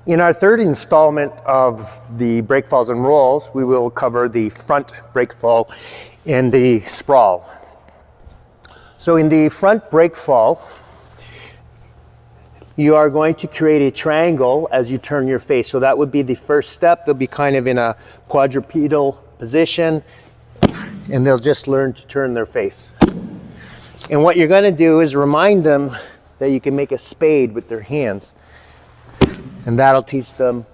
In our third installment of the breakfalls and rolls, we will cover the front breakfall and the sprawl. So in the front breakfall, you are going to create a triangle as you turn your face. So that would be the first step. They'll be kind of in a quadrupedal position, and they'll just learn to turn their face. And what you're going to do is remind them that you can make a spade with their hands. And that'll teach them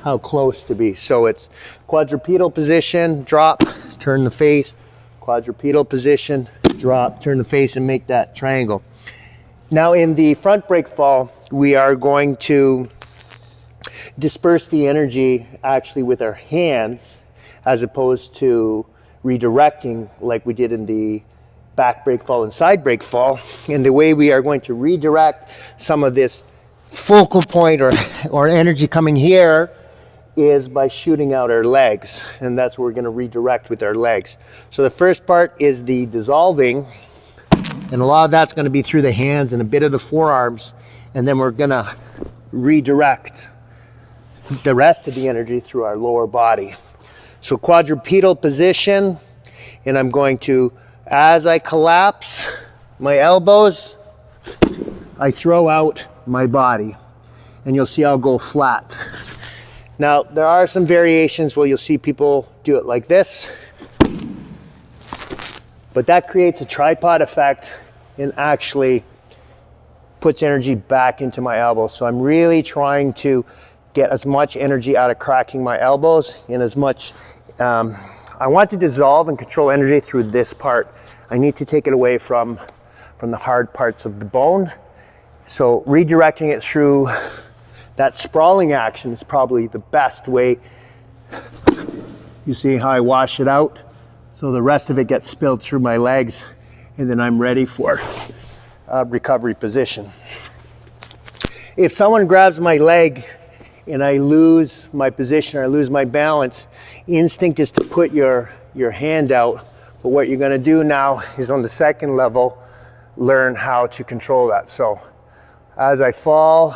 how close to be. So it's quadrupedal position, drop, turn the face, quadrupedal position, drop, turn the face, and make that triangle. Now in the front breakfall, we are going to disperse the energy actually with our hands as opposed to redirecting like we did in the back breakfall and side breakfall. And the way we are going to redirect some of this focal point or energy coming here is by shooting out our legs, and that's what we're going to redirect with our legs. So the first part is the dissolving, and a lot of that's going to be through the hands and a bit of the forearms, and then we're going to redirect the rest of the energy through our lower body. So quadrupedal position, and I'm going to, as I collapse my elbows, I throw out my body, and you'll see I'll go flat. Now there are some variations where you'll see people do it like this, but that creates a tripod effect and actually puts energy back into my elbows. So I'm really trying to get as much energy out of cracking my elbows and as much, I want to dissolve and control energy through this part. I need to take it away from the hard parts of the bone. So redirecting it through that sprawling action is probably the best way. You see how I wash it out? So the rest of it gets spilled through my legs, and then I'm ready for a recovery position. If someone grabs my leg and I lose my position or I lose my balance, instinct is to put your hand out. But what you're going to do now is on the second level, learn how to control that. So as I fall,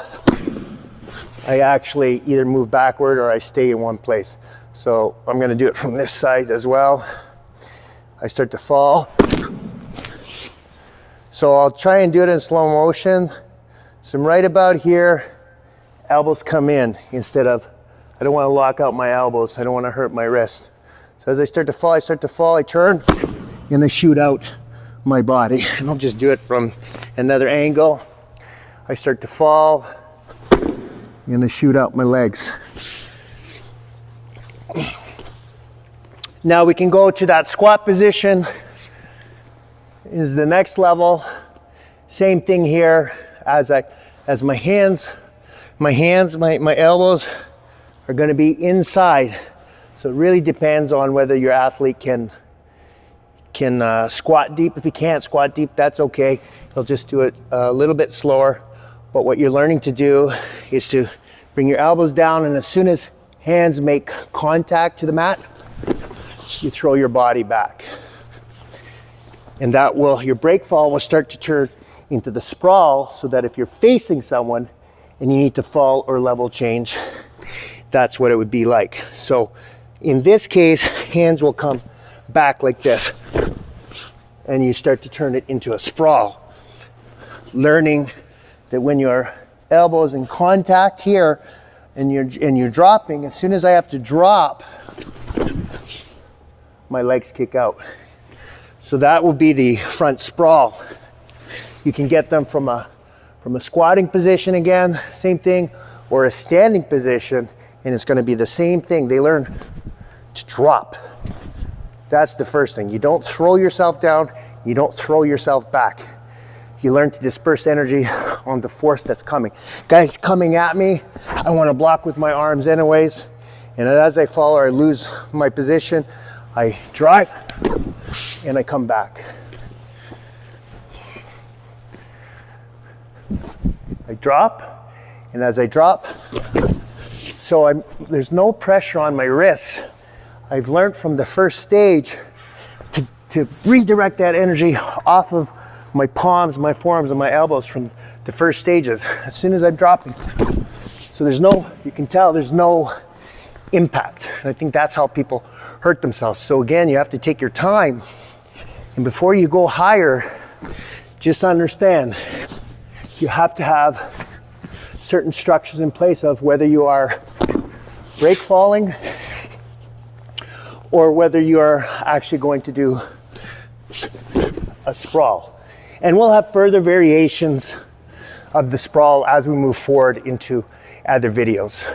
I actually either move backward or I stay in one place. So I'm going to do it from this side as well. I start to fall. So I'll try and do it in slow motion. So I'm right about here, elbows come in instead of, I don't want to lock out my elbows. I don't want to hurt my wrist. So as I start to fall, I turn and I shoot out my body. And I'll just do it from another angle. I start to fall and I shoot out my legs. Now we can go to that squat position. Is the next level. Same thing here. As my elbows are going to be inside. So it really depends on whether your athlete can squat deep. If you can't squat deep, that's okay. They'll just do it a little bit slower. But what you're learning to do is to bring your elbows down, and as soon as hands make contact to the mat, you throw your body back. And that will, your breakfall will start to turn into the sprawl, so that if you're facing someone and you need to fall or level change, that's what it would be like. So in this case, hands will come back like this, and you start to turn it into a sprawl. Learning that when your elbow's in contact here and you're dropping, as soon as I have to drop, my legs kick out. So that will be the front sprawl. You can get them from a squatting position again, same thing, or a standing position, and it's going to be the same thing. They learn to drop. That's the first thing. You don't throw yourself down, you don't throw yourself back. You learn to disperse energy on the force that's coming. Guys coming at me, I want to block with my arms anyways, and as I fall or I lose my position, I drive and I come back. I drop, and as I drop, so there's no pressure on my wrists. I've learned from the first stage to redirect that energy off of my palms, my forearms, and my elbows from the first stages. As soon as I'm dropping, So there's no, you can tell there's no impact. And I think that's how people hurt themselves. So again, you have to take your time. And before you go higher, just understand, you have to have certain structures in place of whether you are break falling or whether you are actually going to do a sprawl. And we'll have further variations of the sprawl as we move forward into other videos.